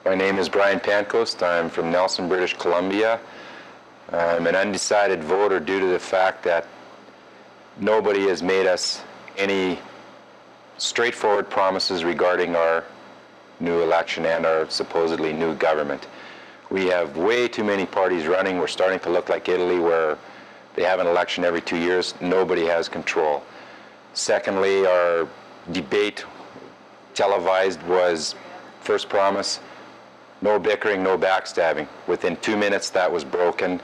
My name is Brian Pancoast. I'm from Nelson, British Columbia. I'm an undecided voter due to the fact that nobody has made us any straightforward promises regarding our new election and our supposedly new government. We have way too many parties running. We're starting to look like Italy, where they have an election every 2 years. Nobody has control. Secondly, our debate televised was first promise, no bickering, no backstabbing. Within 2 minutes, that was broken.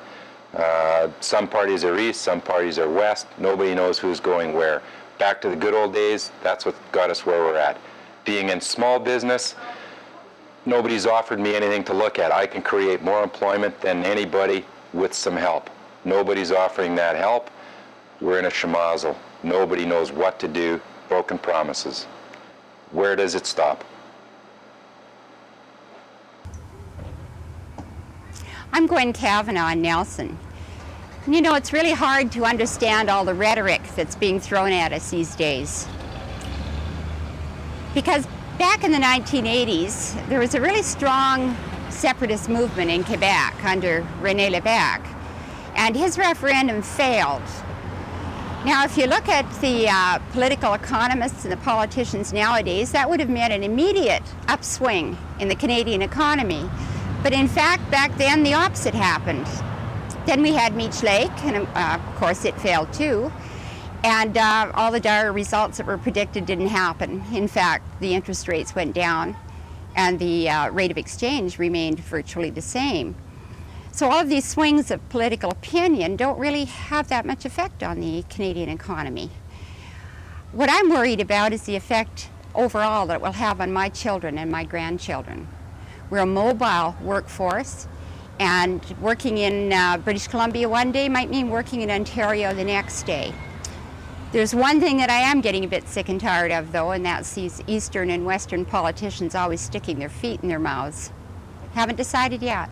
Some parties are east, some parties are west. Nobody knows who's going where. Back to the good old days, that's what got us where we're at. Being in small business, nobody's offered me anything to look at. I can create more employment than anybody with some help. Nobody's offering that help. We're in a schmozzle. Nobody knows what to do. Broken promises. Where does it stop? I'm Gwen Cavanaugh in Nelson. You know, it's really hard to understand all the rhetoric that's being thrown at us these days. Because back in the 1980s, there was a really strong separatist movement in Quebec under René Lévesque, and his referendum failed. Now, if you look at the political economists and the politicians nowadays, that would have meant an immediate upswing in the Canadian economy. But in fact, back then, the opposite happened. Then we had Meech Lake, and of course it failed too. And all the dire results that were predicted didn't happen. In fact, the interest rates went down, and the rate of exchange remained virtually the same. So all of these swings of political opinion don't really have that much effect on the Canadian economy. What I'm worried about is the effect overall that it will have on my children and my grandchildren. We're a mobile workforce, and working in British Columbia one day might mean working in Ontario the next day. There's one thing that I am getting a bit sick and tired of, though, and that's these Eastern and Western politicians always sticking their feet in their mouths. Haven't decided yet.